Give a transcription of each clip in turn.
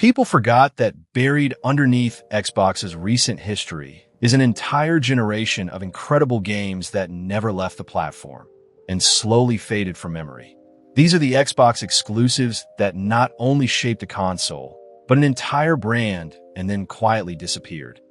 People forgot that buried underneath Xbox's recent history is an entire generation of incredible games that never left the platform and slowly faded from memory. These are the Xbox exclusives that not only shaped a console, but an entire brand and then quietly disappeared.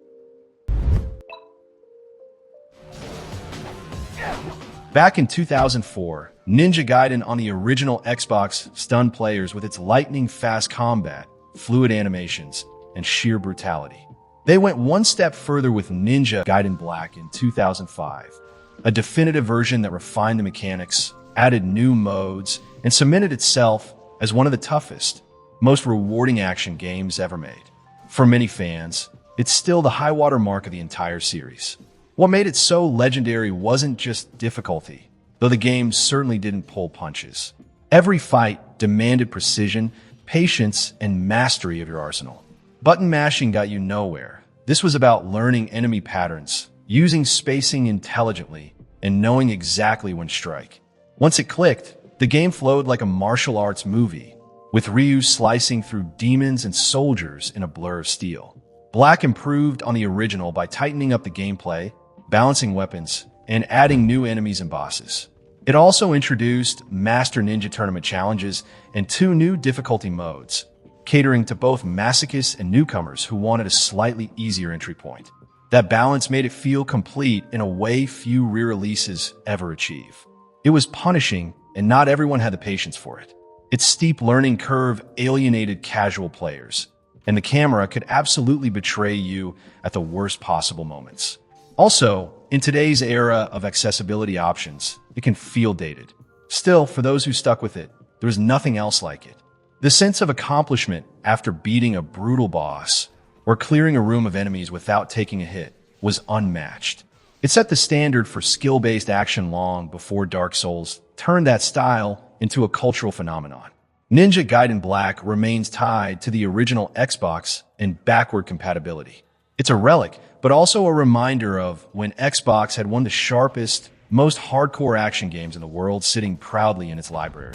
Back in 2004, Ninja Gaiden on the original Xbox stunned players with its lightning-fast combat, fluid animations, and sheer brutality. They went one step further with Ninja Gaiden Black in 2005, a definitive version that refined the mechanics, added new modes, and cemented itself as one of the toughest, most rewarding action games ever made. For many fans, it's still the high-water mark of the entire series. What made it so legendary wasn't just difficulty, though the game certainly didn't pull punches. Every fight demanded precision, patience, and mastery of your arsenal. Button mashing got you nowhere. This was about learning enemy patterns, using spacing intelligently, and knowing exactly when to strike. Once it clicked, the game flowed like a martial arts movie, with Ryu slicing through demons and soldiers in a blur of steel. Black improved on the original by tightening up the gameplay, balancing weapons, and adding new enemies and bosses. It also introduced Master Ninja Tournament challenges and 2 new difficulty modes, catering to both masochists and newcomers who wanted a slightly easier entry point. That balance made it feel complete in a way few re-releases ever achieve. It was punishing, and not everyone had the patience for it. Its steep learning curve alienated casual players, and the camera could absolutely betray you at the worst possible moments. Also, in today's era of accessibility options, it can feel dated. Still, for those who stuck with it, there was nothing else like it. The sense of accomplishment after beating a brutal boss or clearing a room of enemies without taking a hit was unmatched. It set the standard for skill-based action long before Dark Souls turned that style into a cultural phenomenon. Ninja Gaiden Black remains tied to the original Xbox and backward compatibility. It's a relic, but also a reminder of when Xbox had one of the sharpest, most hardcore action games in the world sitting proudly in its library.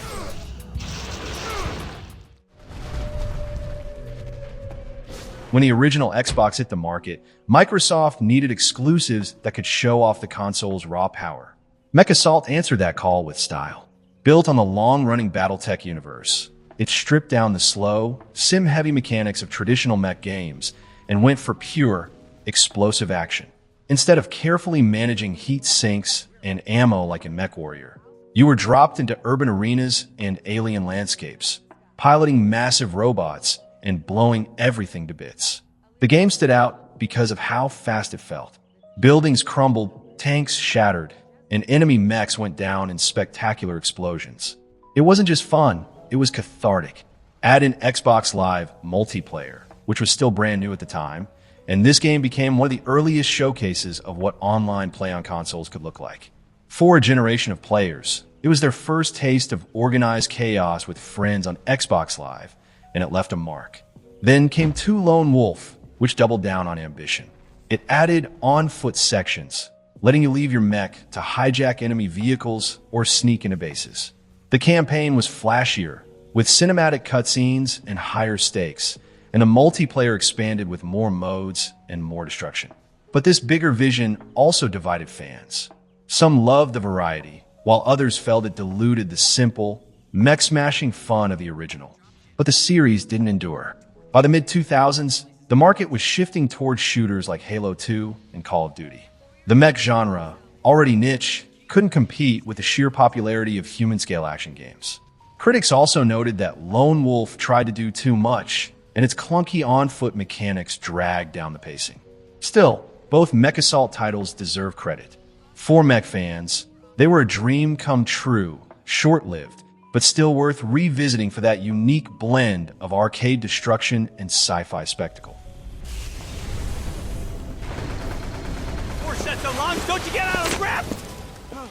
When the original Xbox hit the market, Microsoft needed exclusives that could show off the console's raw power. MechAssault answered that call with style. Built on the long-running BattleTech universe, it stripped down the slow, sim-heavy mechanics of traditional mech games and went for pure, explosive action. Instead of carefully managing heat sinks and ammo like in MechWarrior, you were dropped into urban arenas and alien landscapes, piloting massive robots and blowing everything to bits. The game stood out because of how fast it felt. Buildings crumbled, tanks shattered, and enemy mechs went down in spectacular explosions. It wasn't just fun, it was cathartic. Add in Xbox Live multiplayer, which was still brand new at the time, and this game became one of the earliest showcases of what online play on consoles could look like. For a generation of players, it was their first taste of organized chaos with friends on Xbox Live, and it left a mark. Then came 2 Lone Wolf, which doubled down on ambition. It added on-foot sections, letting you leave your mech to hijack enemy vehicles or sneak into bases. The campaign was flashier, with cinematic cutscenes and higher stakes, and the multiplayer expanded with more modes and more destruction. But this bigger vision also divided fans. Some loved the variety, while others felt it diluted the simple, mech-smashing fun of the original. But the series didn't endure. By the mid-2000s, the market was shifting towards shooters like Halo 2 and Call of Duty. The mech genre, already niche, couldn't compete with the sheer popularity of human-scale action games. Critics also noted that Lone Wolf tried to do too much, and its clunky on-foot mechanics dragged down the pacing. Still, both MechAssault titles deserve credit. For mech fans, they were a dream come true, short-lived, but still worth revisiting for that unique blend of arcade destruction and sci-fi spectacle. 4 sets of lungs, don't you get out of grip!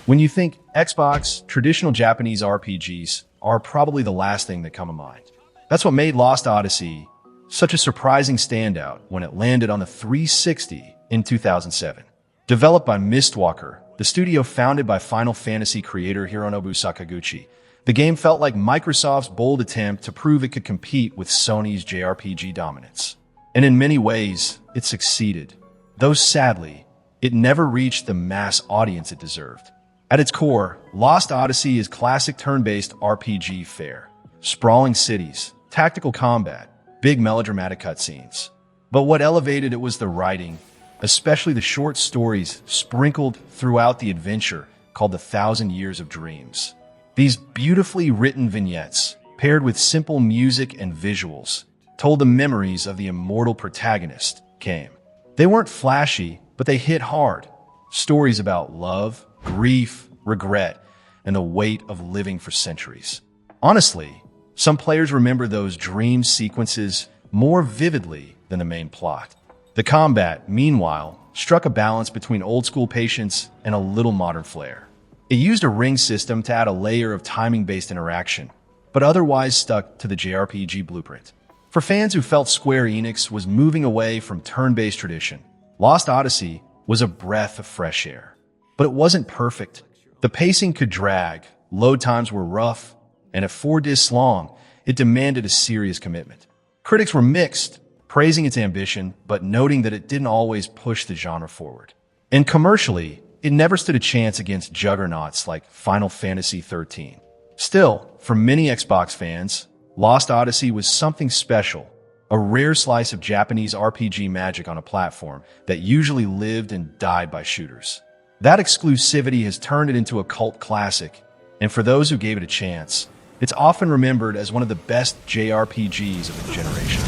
When you think Xbox, traditional Japanese RPGs are probably the last thing that come to mind. That's what made Lost Odyssey such a surprising standout when it landed on the 360 in 2007. Developed by Mistwalker, the studio founded by Final Fantasy creator Hironobu Sakaguchi, The game felt like Microsoft's bold attempt to prove it could compete with Sony's JRPG dominance. And in many ways, it succeeded. Though sadly, it never reached the mass audience it deserved. At its core, Lost Odyssey is classic turn-based RPG fare. Sprawling cities, tactical combat, big melodramatic cutscenes. But what elevated it was the writing, especially the short stories sprinkled throughout the adventure called The Thousand Years of Dreams. These beautifully written vignettes, paired with simple music and visuals, told the memories of the immortal protagonist came. They weren't flashy, but they hit hard. Stories about love, grief, regret, and the weight of living for centuries. Honestly, some players remember those dream sequences more vividly than the main plot. The combat, meanwhile, struck a balance between old-school patience and a little modern flair. It used a ring system to add a layer of timing-based interaction, but otherwise stuck to the JRPG blueprint. For fans who felt Square Enix was moving away from turn-based tradition, Lost Odyssey was a breath of fresh air. But it wasn't perfect. The pacing could drag, load times were rough, and at 4 discs long, it demanded a serious commitment. Critics were mixed, praising its ambition, but noting that it didn't always push the genre forward. And commercially, it never stood a chance against juggernauts like Final Fantasy XIII. Still, for many Xbox fans, Lost Odyssey was something special, a rare slice of Japanese RPG magic on a platform that usually lived and died by shooters. That exclusivity has turned it into a cult classic, and for those who gave it a chance, it's often remembered as one of the best JRPGs of the generation.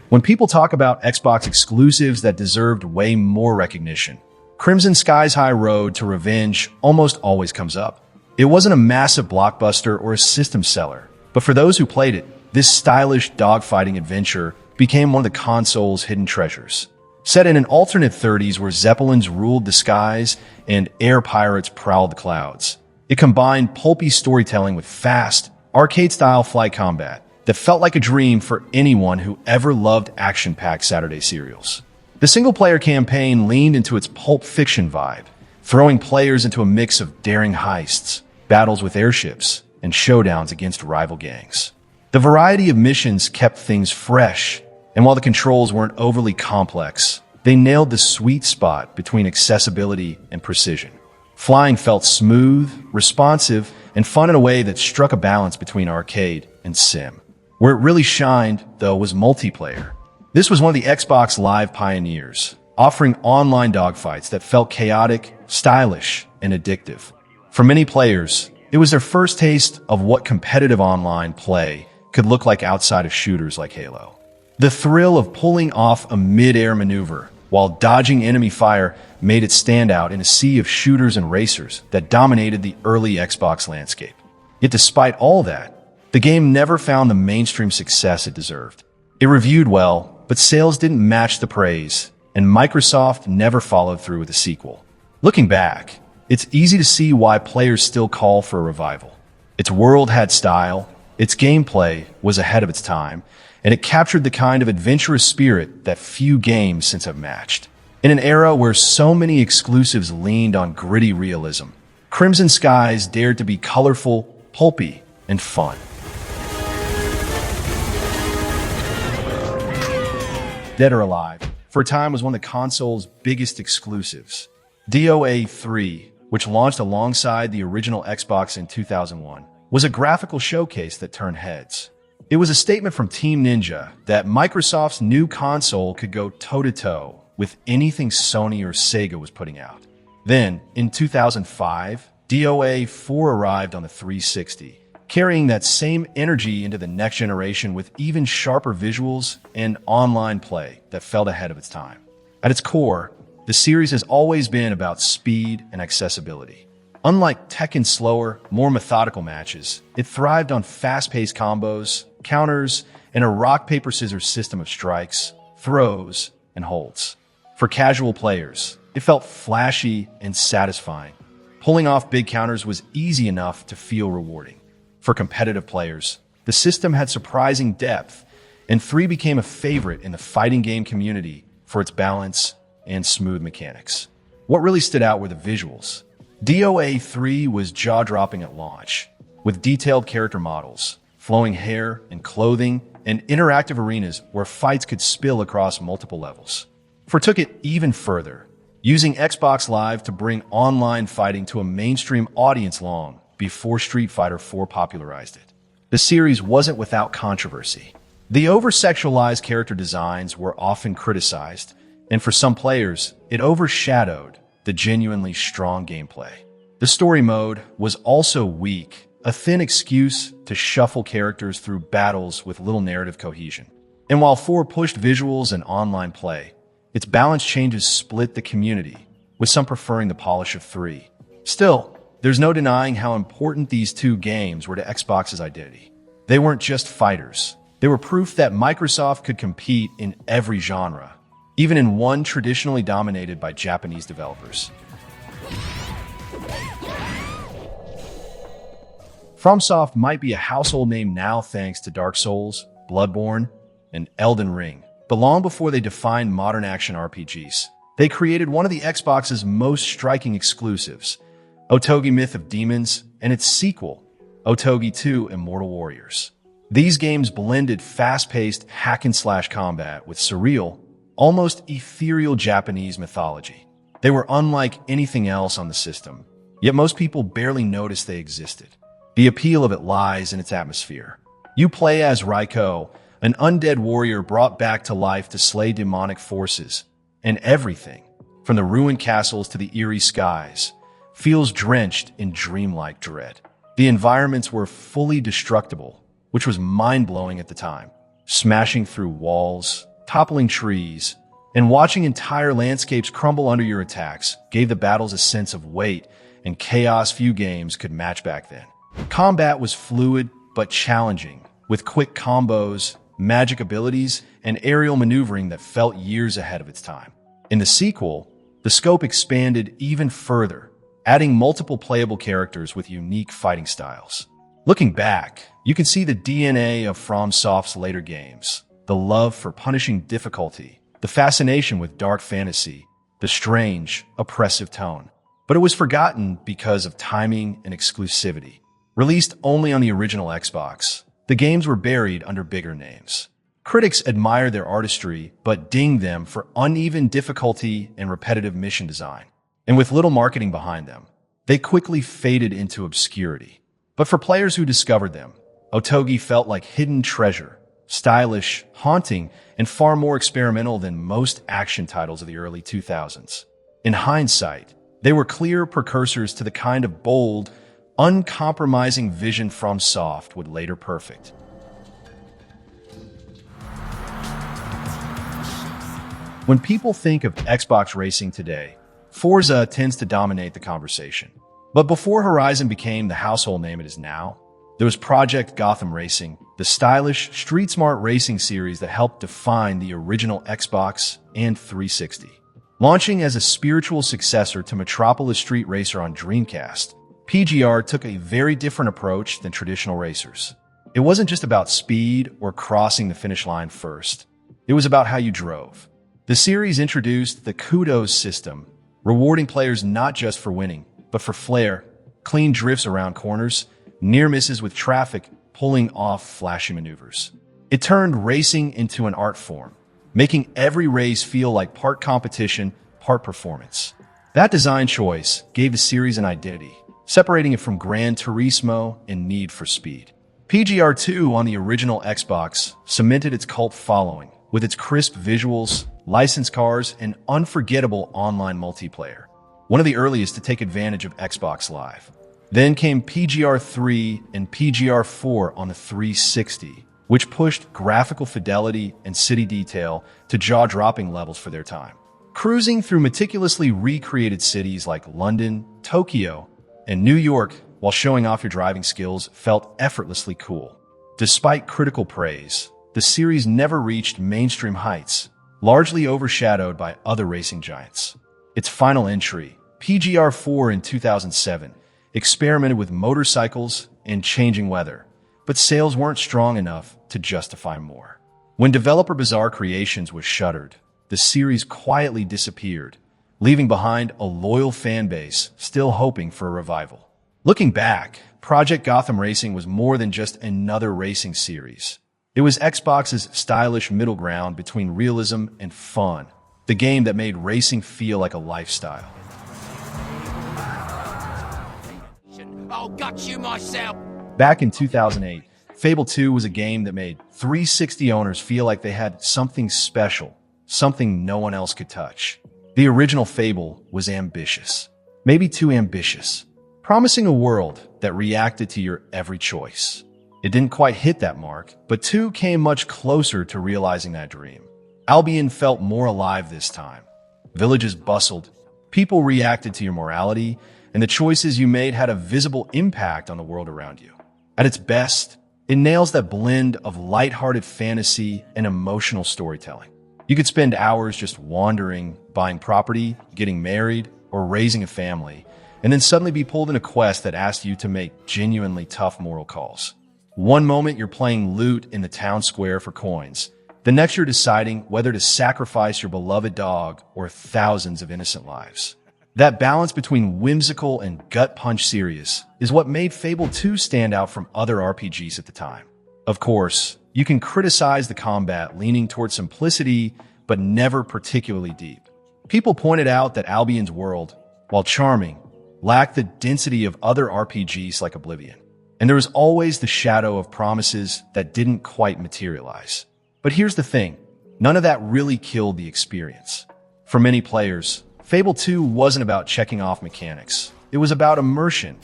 When people talk about Xbox exclusives that deserved way more recognition, Crimson Sky's High Road to Revenge almost always comes up. It wasn't a massive blockbuster or a system seller, but for those who played it, this stylish dogfighting adventure became one of the console's hidden treasures. Set in an alternate 30s where Zeppelins ruled the skies and air pirates prowled the clouds, it combined pulpy storytelling with fast, arcade-style flight combat that felt like a dream for anyone who ever loved action-packed Saturday serials. The single-player campaign leaned into its pulp fiction vibe, throwing players into a mix of daring heists, battles with airships, and showdowns against rival gangs. The variety of missions kept things fresh, and while the controls weren't overly complex, they nailed the sweet spot between accessibility and precision. Flying felt smooth, responsive, and fun in a way that struck a balance between arcade and sim. Where it really shined, though, was multiplayer. This was one of the Xbox Live pioneers, offering online dogfights that felt chaotic, stylish, and addictive. For many players, it was their first taste of what competitive online play could look like outside of shooters like Halo. The thrill of pulling off a mid-air maneuver while dodging enemy fire made it stand out in a sea of shooters and racers that dominated the early Xbox landscape. Yet despite all that, the game never found the mainstream success it deserved. It reviewed well, but sales didn't match the praise, and Microsoft never followed through with a sequel. Looking back, it's easy to see why players still call for a revival. Its world had style, its gameplay was ahead of its time, and it captured the kind of adventurous spirit that few games since have matched. In an era where so many exclusives leaned on gritty realism, Crimson Skies dared to be colorful, pulpy, and fun. Dead or Alive, for a time was one of the console's biggest exclusives. DOA 3, which launched alongside the original Xbox in 2001, was a graphical showcase that turned heads. It was a statement from Team Ninja that Microsoft's new console could go toe-to-toe with anything Sony or Sega was putting out. Then, in 2005, DOA 4 arrived on the 360, carrying that same energy into the next generation with even sharper visuals and online play that felt ahead of its time. At its core, the series has always been about speed and accessibility. Unlike Tekken's slower, more methodical matches, it thrived on fast-paced combos, counters, and a rock-paper-scissors system of strikes, throws, and holds. For casual players, it felt flashy and satisfying. Pulling off big counters was easy enough to feel rewarding. For competitive players, the system had surprising depth, and 3 became a favorite in the fighting game community for its balance and smooth mechanics. What really stood out were the visuals. DOA 3 was jaw-dropping at launch, with detailed character models, flowing hair and clothing, and interactive arenas where fights could spill across multiple levels. 4 took it even further, using Xbox Live to bring online fighting to a mainstream audience long before Street Fighter 4 popularized it. The series wasn't without controversy. The over-sexualized character designs were often criticized, and for some players, it overshadowed the genuinely strong gameplay. The story mode was also weak, a thin excuse to shuffle characters through battles with little narrative cohesion. And while 4 pushed visuals and online play, its balance changes split the community, with some preferring the polish of 3. Still, there's no denying how important these two games were to Xbox's identity. They weren't just fighters. They were proof that Microsoft could compete in every genre, even in one traditionally dominated by Japanese developers. FromSoft might be a household name now thanks to Dark Souls, Bloodborne, and Elden Ring, but long before they defined modern action RPGs, they created one of the Xbox's most striking exclusives, Otogi Myth of Demons, and its sequel, Otogi 2 Immortal Warriors. These games blended fast-paced hack-and-slash combat with surreal, almost ethereal Japanese mythology. They were unlike anything else on the system, yet most people barely noticed they existed. The appeal of it lies in its atmosphere. You play as Raiko, an undead warrior brought back to life to slay demonic forces, and everything, from the ruined castles to the eerie skies, feels drenched in dreamlike dread. The environments were fully destructible, which was mind-blowing at the time, smashing through walls, toppling trees, and watching entire landscapes crumble under your attacks gave the battles a sense of weight and chaos few games could match back then. Combat was fluid but challenging, with quick combos, magic abilities, and aerial maneuvering that felt years ahead of its time. In the sequel, the scope expanded even further, adding multiple playable characters with unique fighting styles. Looking back, you can see the DNA of FromSoft's later games, the love for punishing difficulty, the fascination with dark fantasy, the strange, oppressive tone. But it was forgotten because of timing and exclusivity. Released only on the original Xbox, the games were buried under bigger names. Critics admired their artistry, but dinged them for uneven difficulty and repetitive mission design. And with little marketing behind them, they quickly faded into obscurity. But for players who discovered them, Otogi felt like hidden treasure, stylish, haunting, and far more experimental than most action titles of the early 2000s. In hindsight, they were clear precursors to the kind of bold, uncompromising vision FromSoft would later perfect. When people think of Xbox racing today, Forza tends to dominate the conversation. But before Horizon became the household name it is now, there was Project Gotham Racing, the stylish, street-smart racing series that helped define the original Xbox and 360. Launching as a spiritual successor to Metropolis Street Racer on Dreamcast, PGR took a very different approach than traditional racers. It wasn't just about speed or crossing the finish line first. It was about how you drove. The series introduced the kudos system, rewarding players not just for winning, but for flair, clean drifts around corners, near misses with traffic, pulling off flashy maneuvers. It turned racing into an art form, making every race feel like part competition, part performance. That design choice gave the series an identity, separating it from Gran Turismo and Need for Speed. PGR 2 on the original Xbox cemented its cult following with its crisp visuals, licensed cars, and unforgettable online multiplayer, one of the earliest to take advantage of Xbox Live. Then came PGR 3 and PGR 4 on the 360, which pushed graphical fidelity and city detail to jaw-dropping levels for their time. Cruising through meticulously recreated cities like London, Tokyo, and New York while showing off your driving skills felt effortlessly cool. Despite critical praise, the series never reached mainstream heights, largely overshadowed by other racing giants. Its final entry, PGR 4 in 2007, experimented with motorcycles and changing weather, but sales weren't strong enough to justify more. When developer Bizarre Creations was shuttered, the series quietly disappeared, leaving behind a loyal fan base still hoping for a revival. Looking back, Project Gotham Racing was more than just another racing series. It was Xbox's stylish middle ground between realism and fun, the game that made racing feel like a lifestyle. I'll gut you myself. Back in 2008, Fable 2 was a game that made 360 owners feel like they had something special, something no one else could touch. The original Fable was ambitious, maybe too ambitious, promising a world that reacted to your every choice. It didn't quite hit that mark, but 2 came much closer to realizing that dream. Albion felt more alive this time. Villages bustled, people reacted to your morality, and the choices you made had a visible impact on the world around you. At its best, it nails that blend of lighthearted fantasy and emotional storytelling. You could spend hours just wandering, buying property, getting married, or raising a family, and then suddenly be pulled in a quest that asked you to make genuinely tough moral calls. One moment you're playing loot in the town square for coins. The next you're deciding whether to sacrifice your beloved dog or thousands of innocent lives. That balance between whimsical and gut-punch serious is what made Fable 2 stand out from other RPGs at the time. Of course, you can criticize the combat leaning towards simplicity, but never particularly deep. People pointed out that Albion's world, while charming, lacked the density of other RPGs like Oblivion. And there was always the shadow of promises that didn't quite materialize. But here's the thing, none of that really killed the experience. For many players, Fable 2 wasn't about checking off mechanics. It was about immersion,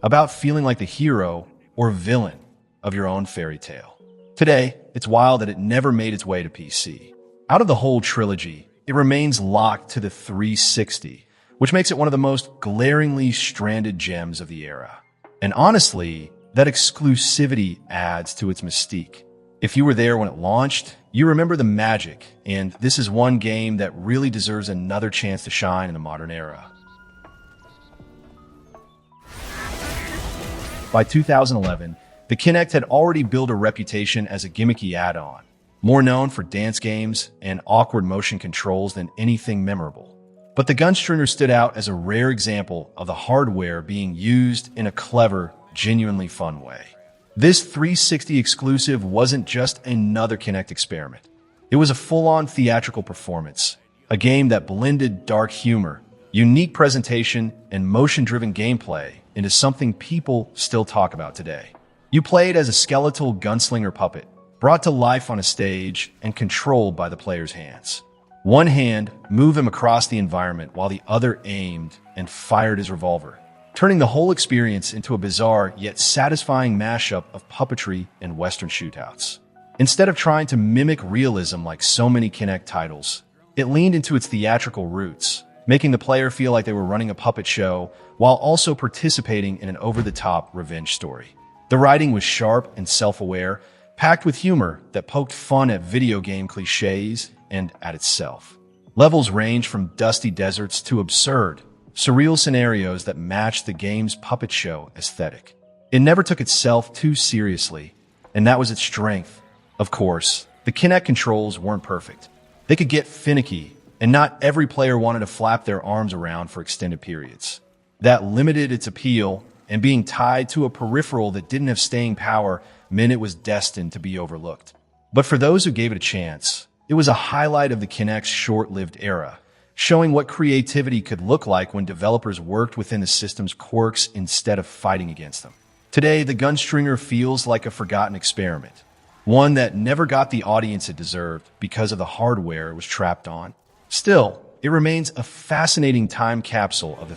about feeling like the hero or villain of your own fairy tale. Today, it's wild that it never made its way to PC. Out of the whole trilogy, it remains locked to the 360, which makes it one of the most glaringly stranded gems of the era. And honestly, that exclusivity adds to its mystique. If you were there when it launched, you remember the magic, and this is one game that really deserves another chance to shine in the modern era. By 2011, the Kinect had already built a reputation as a gimmicky add-on, more known for dance games and awkward motion controls than anything memorable. But the Gunstringer stood out as a rare example of the hardware being used in a clever, genuinely fun way. This 360 exclusive wasn't just another Kinect experiment. It was a full-on theatrical performance, a game that blended dark humor, unique presentation, and motion-driven gameplay into something people still talk about today. You played as a skeletal gunslinger puppet, brought to life on a stage and controlled by the player's hands. One hand moved him across the environment while the other aimed and fired his revolver, turning the whole experience into a bizarre yet satisfying mashup of puppetry and Western shootouts. Instead of trying to mimic realism like so many Kinect titles, it leaned into its theatrical roots, making the player feel like they were running a puppet show while also participating in an over-the-top revenge story. The writing was sharp and self-aware, packed with humor that poked fun at video game cliches and at itself. Levels range from dusty deserts to absurd, surreal scenarios that matched the game's puppet show aesthetic. It never took itself too seriously, and that was its strength. Of course, the Kinect controls weren't perfect. They could get finicky, and not every player wanted to flap their arms around for extended periods. That limited its appeal, and being tied to a peripheral that didn't have staying power meant it was destined to be overlooked. But for those who gave it a chance, it was a highlight of the Kinect's short-lived era, showing what creativity could look like when developers worked within the system's quirks instead of fighting against them. Today, the Gunstringer feels like a forgotten experiment, one that never got the audience it deserved because of the hardware it was trapped on. Still, it remains a fascinating time capsule of the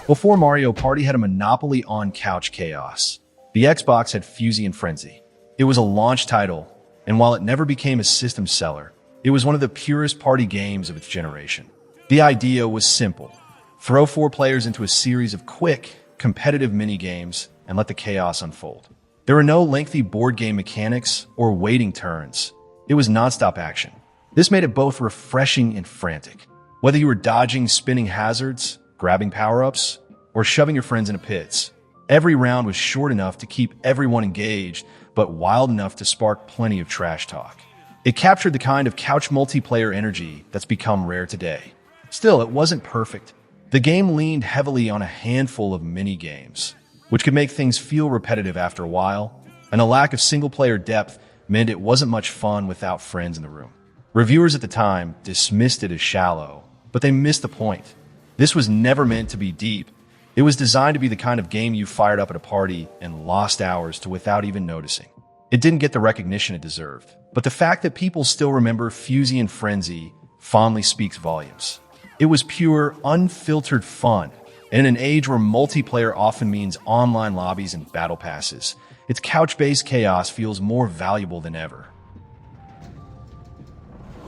Before Mario Party had a monopoly on couch chaos, the Xbox had Fusion Frenzy. It was a launch title, and while it never became a system seller, it was one of the purest party games of its generation. The idea was simple. Throw 4 players into a series of quick, competitive mini-games and let the chaos unfold. There were no lengthy board game mechanics or waiting turns. It was nonstop action. This made it both refreshing and frantic. Whether you were dodging spinning hazards, grabbing power-ups, or shoving your friends into pits, every round was short enough to keep everyone engaged, but wild enough to spark plenty of trash talk. It captured the kind of couch multiplayer energy that's become rare today. Still, it wasn't perfect. The game leaned heavily on a handful of mini-games, which could make things feel repetitive after a while, and a lack of single-player depth meant it wasn't much fun without friends in the room. Reviewers at the time dismissed it as shallow, but they missed the point. This was never meant to be deep. It was designed to be the kind of game you fired up at a party and lost hours to without even noticing. It didn't get the recognition it deserved, but the fact that people still remember Fusion Frenzy fondly speaks volumes. It was pure, unfiltered fun, and in an age where multiplayer often means online lobbies and battle passes, its couch-based chaos feels more valuable than ever.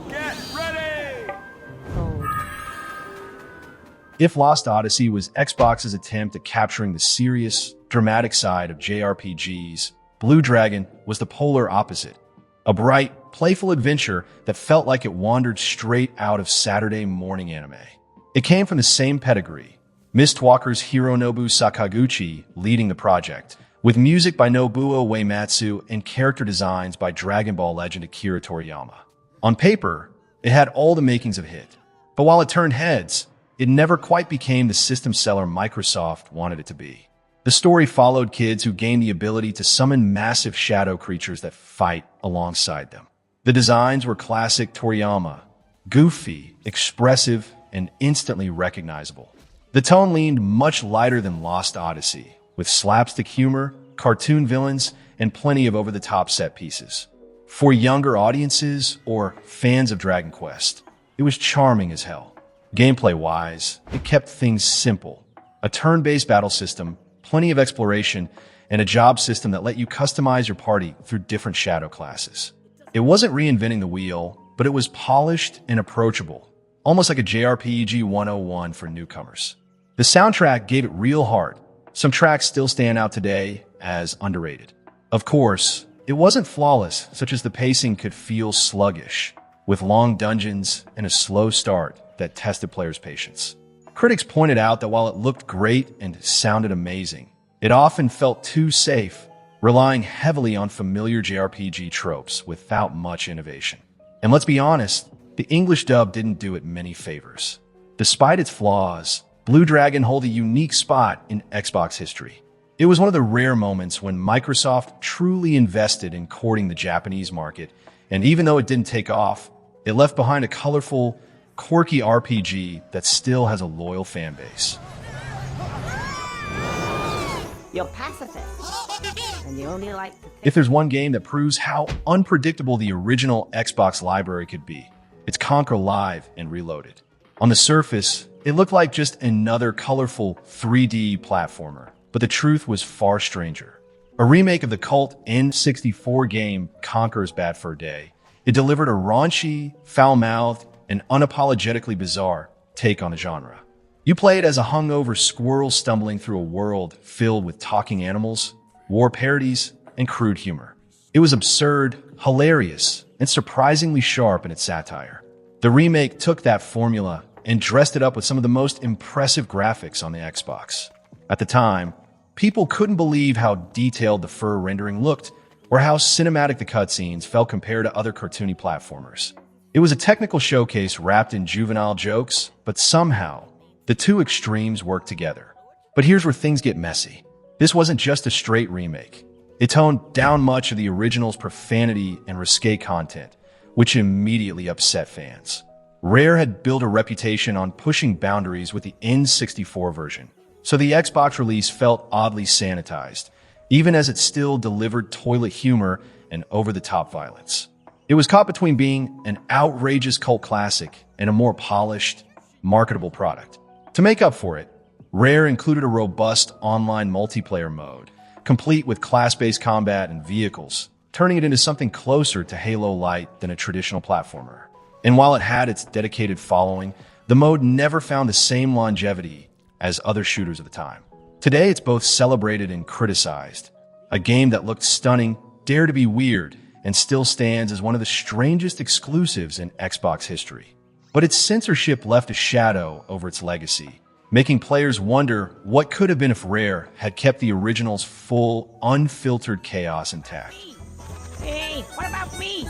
Get ready! If Lost Odyssey was Xbox's attempt at capturing the serious, dramatic side of JRPGs, Blue Dragon was the polar opposite. A bright, playful adventure that felt like it wandered straight out of Saturday morning anime. It came from the same pedigree, Mistwalker's Hironobu Sakaguchi leading the project, with music by Nobuo Uematsu and character designs by Dragon Ball legend Akira Toriyama. On paper, it had all the makings of a hit, but while it turned heads, it never quite became the system seller Microsoft wanted it to be. The story followed kids who gained the ability to summon massive shadow creatures that fight alongside them. The designs were classic Toriyama, goofy, expressive, and instantly recognizable. The tone leaned much lighter than Lost Odyssey, with slapstick humor, cartoon villains, and plenty of over-the-top set pieces. For younger audiences or fans of Dragon Quest, it was charming as hell. Gameplay-wise, it kept things simple. A turn-based battle system, plenty of exploration, and a job system that let you customize your party through different shadow classes. It wasn't reinventing the wheel, but it was polished and approachable, almost like a JRPG 101 for newcomers. The soundtrack gave it real heart. Some tracks still stand out today as underrated. Of course, it wasn't flawless, such as the pacing could feel sluggish, with long dungeons and a slow start that tested players' patience. Critics pointed out that while it looked great and sounded amazing, it often felt too safe, relying heavily on familiar JRPG tropes without much innovation. And let's be honest, the English dub didn't do it many favors. Despite its flaws, Blue Dragon held a unique spot in Xbox history. It was one of the rare moments when Microsoft truly invested in courting the Japanese market, and even though it didn't take off, it left behind a colorful, quirky RPG that still has a loyal fan base. You're pacifist, and you only like to think. If there's one game that proves how unpredictable the original Xbox library could be, it's Conquer Live and Reloaded. On the surface, it looked like just another colorful 3D platformer, but the truth was far stranger. A remake of the cult N64 game Conquer's Bad Fur Day, it delivered a raunchy, foul-mouthed, and unapologetically bizarre take on the genre. You played as a hungover squirrel stumbling through a world filled with talking animals, war parodies, and crude humor. It was absurd, hilarious, and surprisingly sharp in its satire. The remake took that formula and dressed it up with some of the most impressive graphics on the Xbox. At the time, people couldn't believe how detailed the fur rendering looked or how cinematic the cutscenes felt compared to other cartoony platformers. It was a technical showcase wrapped in juvenile jokes, but somehow, the two extremes worked together. But here's where things get messy. This wasn't just a straight remake. It toned down much of the original's profanity and risque content, which immediately upset fans. Rare had built a reputation on pushing boundaries with the N64 version, so the Xbox release felt oddly sanitized, even as it still delivered toilet humor and over-the-top violence. It was caught between being an outrageous cult classic and a more polished, marketable product. To make up for it, Rare included a robust online multiplayer mode, complete with class-based combat and vehicles, turning it into something closer to Halo Light than a traditional platformer. And while it had its dedicated following, the mode never found the same longevity as other shooters of the time. Today, it's both celebrated and criticized. A game that looked stunning, dared to be weird, and still stands as one of the strangest exclusives in Xbox history. But its censorship left a shadow over its legacy, making players wonder what could have been if Rare had kept the original's full, unfiltered chaos intact. Hey, what about me?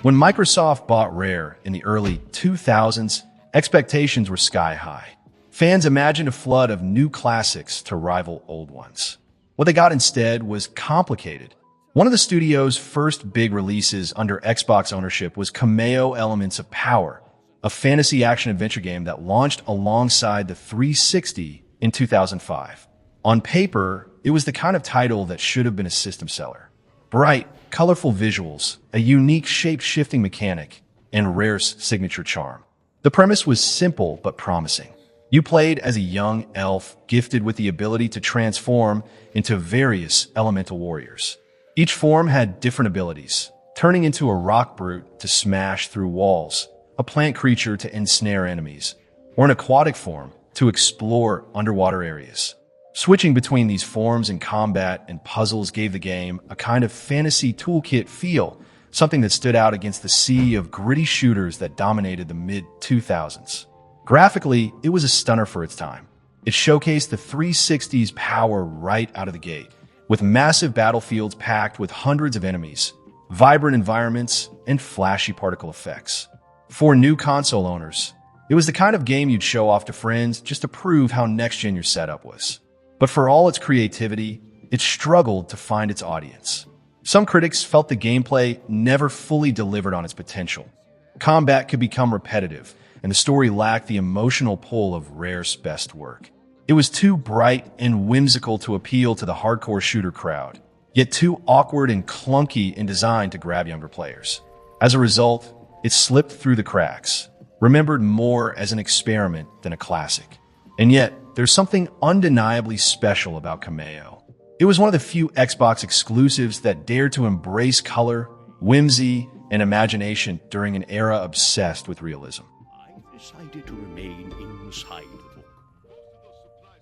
When Microsoft bought Rare in the early 2000s, expectations were sky high. Fans imagined a flood of new classics to rival old ones. What they got instead was complicated. One of the studio's first big releases under Xbox ownership was Kameo Elements of Power, a fantasy action-adventure game that launched alongside the 360 in 2005. On paper, it was the kind of title that should have been a system seller. Bright, colorful visuals, a unique shape-shifting mechanic, and Rare's signature charm. The premise was simple but promising. You played as a young elf gifted with the ability to transform into various elemental warriors. Each form had different abilities, turning into a rock brute to smash through walls, a plant creature to ensnare enemies, or an aquatic form to explore underwater areas. Switching between these forms in combat and puzzles gave the game a kind of fantasy toolkit feel, something that stood out against the sea of gritty shooters that dominated the mid-2000s. Graphically, it was a stunner for its time. It showcased the 360's power right out of the gate, with massive battlefields packed with hundreds of enemies, vibrant environments, and flashy particle effects. For new console owners, it was the kind of game you'd show off to friends just to prove how next-gen your setup was. But for all its creativity, it struggled to find its audience. Some critics felt the gameplay never fully delivered on its potential. Combat could become repetitive, and the story lacked the emotional pull of Rare's best work. It was too bright and whimsical to appeal to the hardcore shooter crowd, yet too awkward and clunky in design to grab younger players. As a result, it slipped through the cracks, remembered more as an experiment than a classic. And yet, there's something undeniably special about Kameo. It was one of the few Xbox exclusives that dared to embrace color, whimsy, and imagination during an era obsessed with realism. I decided to remain inside the book.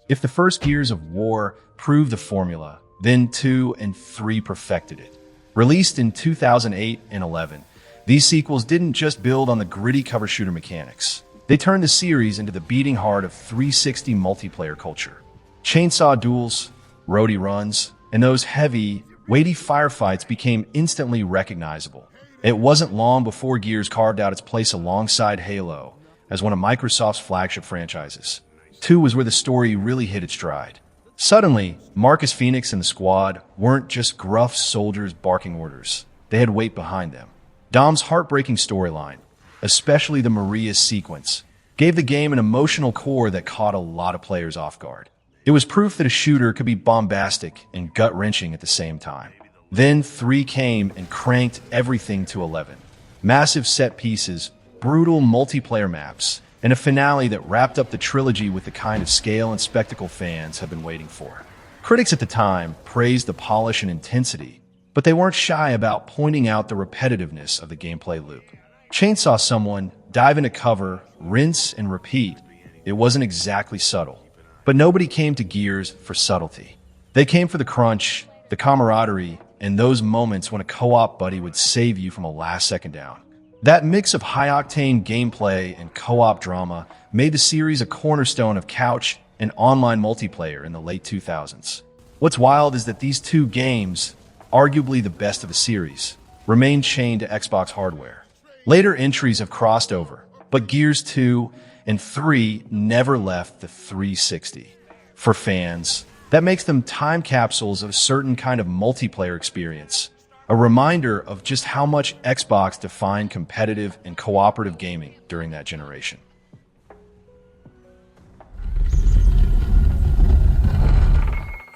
If the first Gears of War proved the formula, then 2 and 3 perfected it. Released in 2008 and 11, these sequels didn't just build on the gritty cover shooter mechanics. They turned the series into the beating heart of 360 multiplayer culture. Chainsaw duels, roadie runs, and those heavy, weighty firefights became instantly recognizable. It wasn't long before Gears carved out its place alongside Halo as one of Microsoft's flagship franchises. 2 was where the story really hit its stride. Suddenly, Marcus Phoenix and the squad weren't just gruff soldiers barking orders. They had weight behind them. Dom's heartbreaking storyline, especially the Maria sequence, gave the game an emotional core that caught a lot of players off guard. It was proof that a shooter could be bombastic and gut-wrenching at the same time. Then 3 came and cranked everything to 11. Massive set pieces, brutal multiplayer maps, and a finale that wrapped up the trilogy with the kind of scale and spectacle fans have been waiting for. Critics at the time praised the polish and intensity, but they weren't shy about pointing out the repetitiveness of the gameplay loop. Chainsaw someone, dive into cover, rinse and repeat. It wasn't exactly subtle. But nobody came to Gears for subtlety. They came for the crunch, the camaraderie, and those moments when a co-op buddy would save you from a last-second down. That mix of high-octane gameplay and co-op drama made the series a cornerstone of couch and online multiplayer in the late 2000s. What's wild is that these 2 games, arguably the best of the series, remain chained to Xbox hardware. Later entries have crossed over, but Gears 2 and 3 never left the 360. For fans, that makes them time capsules of a certain kind of multiplayer experience, a reminder of just how much Xbox defined competitive and cooperative gaming during that generation.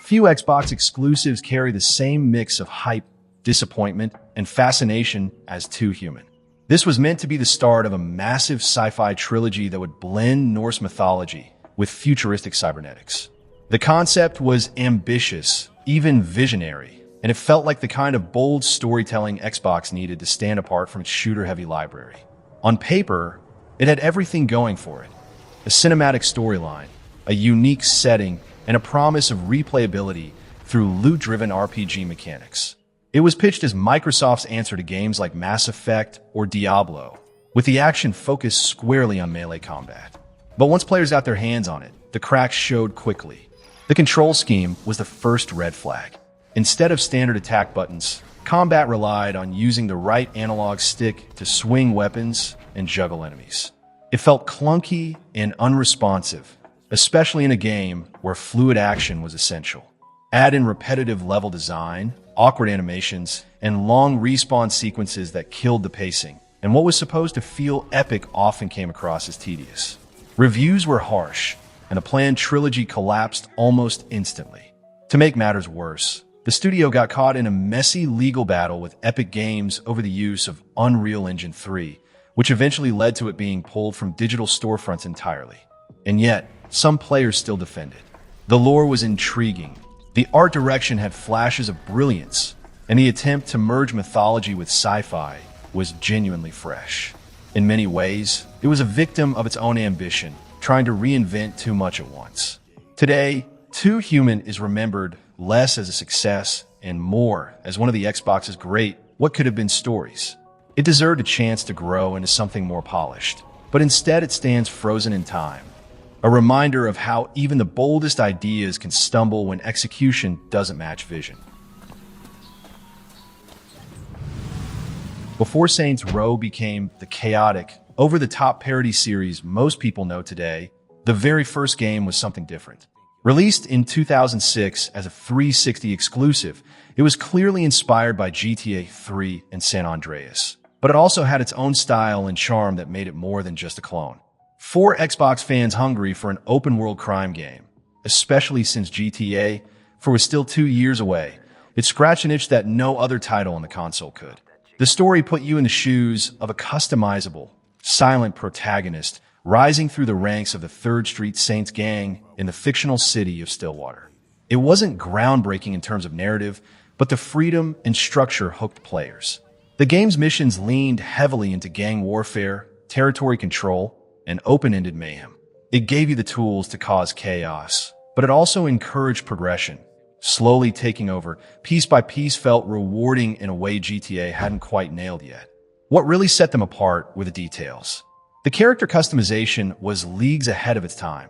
Few Xbox exclusives carry the same mix of hype, disappointment, and fascination as 2 Human. This was meant to be the start of a massive sci-fi trilogy that would blend Norse mythology with futuristic cybernetics. The concept was ambitious, even visionary, and it felt like the kind of bold storytelling Xbox needed to stand apart from its shooter-heavy library. On paper, it had everything going for it: a cinematic storyline, a unique setting, and a promise of replayability through loot-driven RPG mechanics. It was pitched as Microsoft's answer to games like Mass Effect or Diablo, with the action focused squarely on melee combat. But once players got their hands on it, the cracks showed quickly. The control scheme was the first red flag. Instead of standard attack buttons, Combat relied on using the right analog stick to swing weapons and juggle enemies. It felt clunky and unresponsive, especially in a game where fluid action was essential. Add in repetitive level design, awkward animations, and long respawn sequences that killed the pacing, and what was supposed to feel epic often came across as tedious. Reviews were harsh, and the planned trilogy collapsed almost instantly. To make matters worse, the studio got caught in a messy legal battle with Epic Games over the use of Unreal Engine 3, which eventually led to it being pulled from digital storefronts entirely. And yet, some players still defended. The lore was intriguing, the art direction had flashes of brilliance, and the attempt to merge mythology with sci-fi was genuinely fresh. In many ways, it was a victim of its own ambition, trying to reinvent too much at once. Today, Too Human is remembered less as a success and more as one of the Xbox's great what could have been stories. It deserved a chance to grow into something more polished, but instead it stands frozen in time. A reminder of how even the boldest ideas can stumble when execution doesn't match vision. Before Saints Row became the chaotic, over-the-top parody series most people know today, the very first game was something different. Released in 2006 as a 360 exclusive, it was clearly inspired by GTA 3 and San Andreas, but it also had its own style and charm that made it more than just a clone. For Xbox fans hungry for an open-world crime game, especially since GTA 4 was still 2 years away, it scratched an itch that no other title on the console could. The story put you in the shoes of a customizable, silent protagonist rising through the ranks of the 3rd Street Saints gang in the fictional city of Stillwater. It wasn't groundbreaking in terms of narrative, but the freedom and structure hooked players. The game's missions leaned heavily into gang warfare, territory control, and open-ended mayhem. It gave you the tools to cause chaos, but it also encouraged progression. Slowly taking over, piece by piece felt rewarding in a way GTA hadn't quite nailed yet. What really set them apart were the details. The character customization was leagues ahead of its time,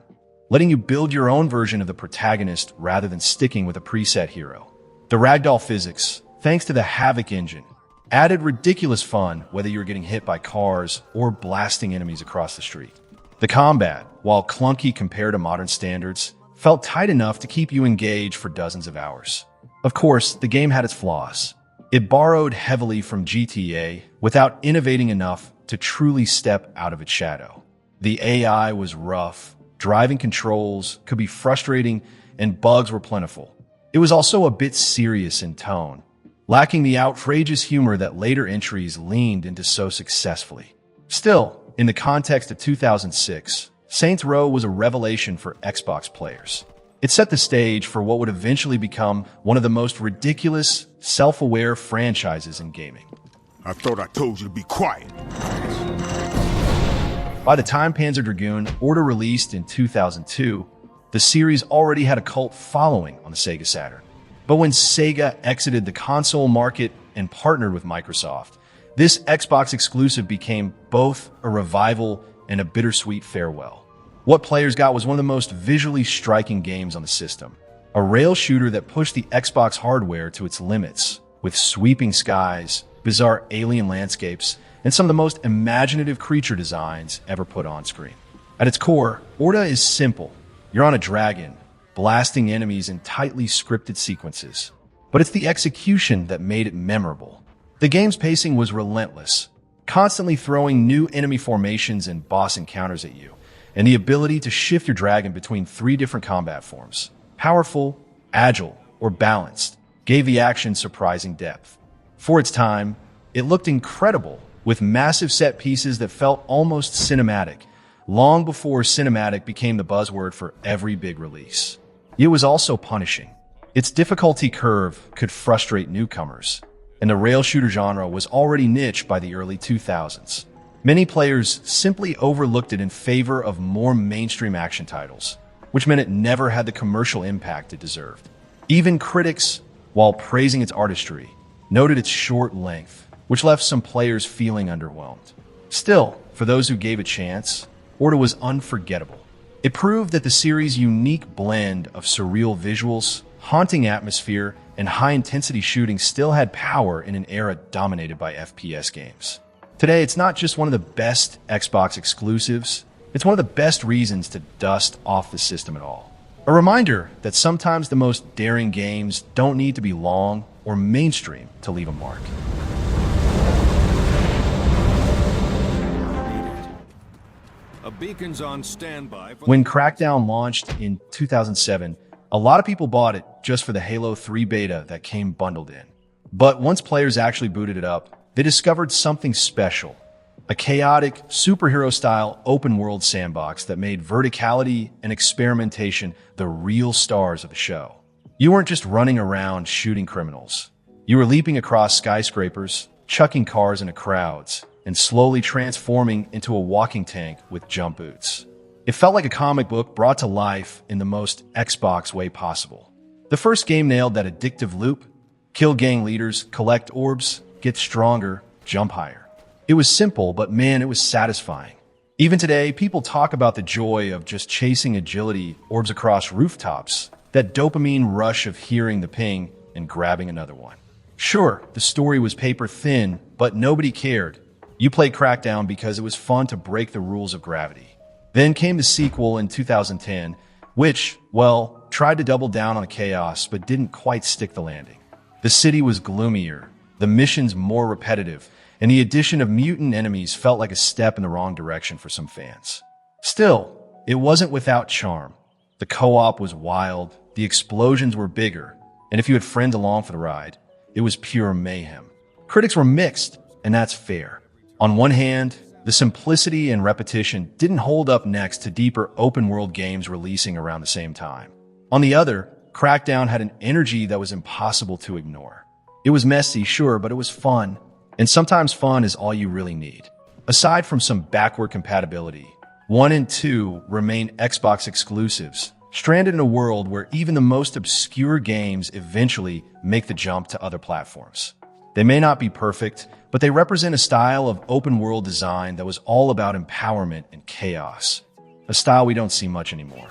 letting you build your own version of the protagonist rather than sticking with a preset hero. The ragdoll physics, thanks to the Havoc engine, added ridiculous fun whether you were getting hit by cars or blasting enemies across the street. The combat, while clunky compared to modern standards, felt tight enough to keep you engaged for dozens of hours. Of course, the game had its flaws. It borrowed heavily from GTA without innovating enough to truly step out of its shadow. The AI was rough, driving controls could be frustrating, and bugs were plentiful. It was also a bit serious in tone, lacking the outrageous humor that later entries leaned into so successfully. Still, in the context of 2006, Saints Row was a revelation for Xbox players. It set the stage for what would eventually become one of the most ridiculous, self-aware franchises in gaming. I thought I told you to be quiet. By the time Panzer Dragoon Order released in 2002, the series already had a cult following on the Sega Saturn. But when Sega exited the console market and partnered with Microsoft, this Xbox exclusive became both a revival and a bittersweet farewell. What players got was one of the most visually striking games on the system, a rail shooter that pushed the Xbox hardware to its limits, with sweeping skies, bizarre alien landscapes, and some of the most imaginative creature designs ever put on screen. At its core, Orda is simple. You're on a dragon, blasting enemies in tightly scripted sequences. But it's the execution that made it memorable. The game's pacing was relentless, constantly throwing new enemy formations and boss encounters at you, and the ability to shift your dragon between 3 different combat forms, powerful, agile, or balanced, gave the action surprising depth. For its time, it looked incredible, with massive set pieces that felt almost cinematic, long before cinematic became the buzzword for every big release. It was also punishing. Its difficulty curve could frustrate newcomers, and the rail shooter genre was already niche by the early 2000s. Many players simply overlooked it in favor of more mainstream action titles, which meant it never had the commercial impact it deserved. Even critics, while praising its artistry, noted its short length, which left some players feeling underwhelmed. Still, for those who gave it a chance, Orda was unforgettable. It proved that the series' unique blend of surreal visuals, haunting atmosphere, and high-intensity shooting still had power in an era dominated by FPS games. Today, it's not just one of the best Xbox exclusives, it's one of the best reasons to dust off the system at all. A reminder that sometimes the most daring games don't need to be long or mainstream to leave a mark. A beacon's on standby for When Crackdown launched in 2007, a lot of people bought it just for the Halo 3 beta that came bundled in. But once players actually booted it up, they discovered something special. A chaotic, superhero-style open-world sandbox that made verticality and experimentation the real stars of the show. You weren't just running around shooting criminals. You were leaping across skyscrapers, chucking cars into crowds, and slowly transforming into a walking tank with jump boots. It felt like a comic book brought to life in the most Xbox way possible. The first game nailed that addictive loop: kill gang leaders, collect orbs, get stronger, jump higher. It was simple, but man, it was satisfying. Even today, people talk about the joy of just chasing agility orbs across rooftops, that dopamine rush of hearing the ping and grabbing another one. Sure, the story was paper thin, but nobody cared. You played Crackdown because it was fun to break the rules of gravity. Then came the sequel in 2010, which, well, tried to double down on chaos but didn't quite stick the landing. The city was gloomier, the missions more repetitive, and the addition of mutant enemies felt like a step in the wrong direction for some fans. Still, it wasn't without charm. The co-op was wild, the explosions were bigger, and if you had friends along for the ride, it was pure mayhem. Critics were mixed, and that's fair. On one hand, the simplicity and repetition didn't hold up next to deeper open-world games releasing around the same time. On the other, Crackdown had an energy that was impossible to ignore. It was messy, sure, but it was fun, and sometimes fun is all you really need. Aside from some backward compatibility, 1 and 2 remain Xbox exclusives, stranded in a world where even the most obscure games eventually make the jump to other platforms. They may not be perfect, but they represent a style of open-world design that was all about empowerment and chaos, a style we don't see much anymore.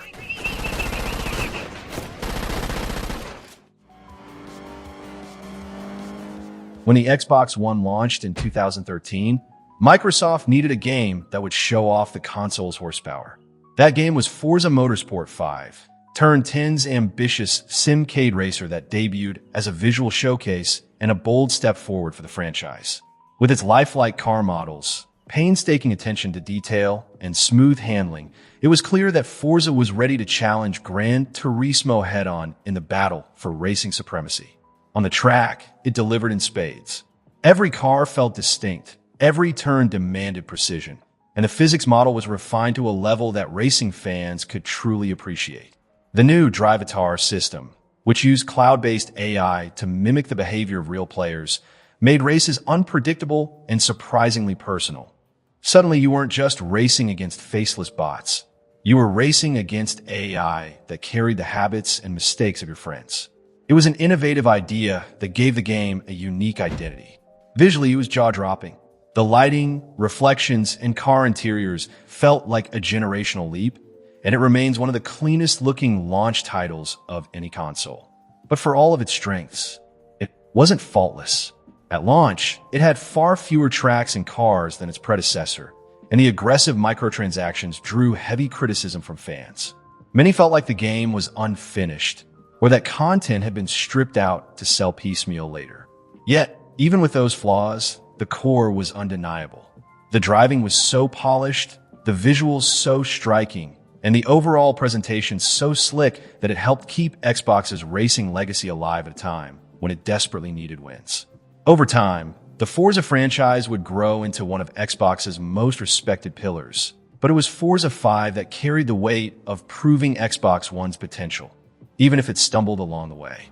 When the Xbox One launched in 2013, Microsoft needed a game that would show off the console's horsepower. That game was Forza Motorsport 5, Turn 10's ambitious simcade racer that debuted as a visual showcase and a bold step forward for the franchise. With its lifelike car models, painstaking attention to detail, and smooth handling, it was clear that Forza was ready to challenge Gran Turismo head-on in the battle for racing supremacy. On the track, it delivered in spades. Every car felt distinct, every turn demanded precision, and the physics model was refined to a level that racing fans could truly appreciate. The new Drivatar system, which used cloud-based AI to mimic the behavior of real players, made races unpredictable and surprisingly personal. Suddenly, you weren't just racing against faceless bots. You were racing against AI that carried the habits and mistakes of your friends. It was an innovative idea that gave the game a unique identity. Visually, it was jaw-dropping. The lighting, reflections, and car interiors felt like a generational leap, and it remains one of the cleanest-looking launch titles of any console. But for all of its strengths, it wasn't faultless. At launch, it had far fewer tracks and cars than its predecessor, and the aggressive microtransactions drew heavy criticism from fans. Many felt like the game was unfinished, or that content had been stripped out to sell piecemeal later. Yet, even with those flaws, the core was undeniable. The driving was so polished, the visuals so striking, and the overall presentation so slick that it helped keep Xbox's racing legacy alive at a time when it desperately needed wins. Over time, the Forza franchise would grow into one of Xbox's most respected pillars, but it was Forza 5 that carried the weight of proving Xbox One's potential, even if it stumbled along the way.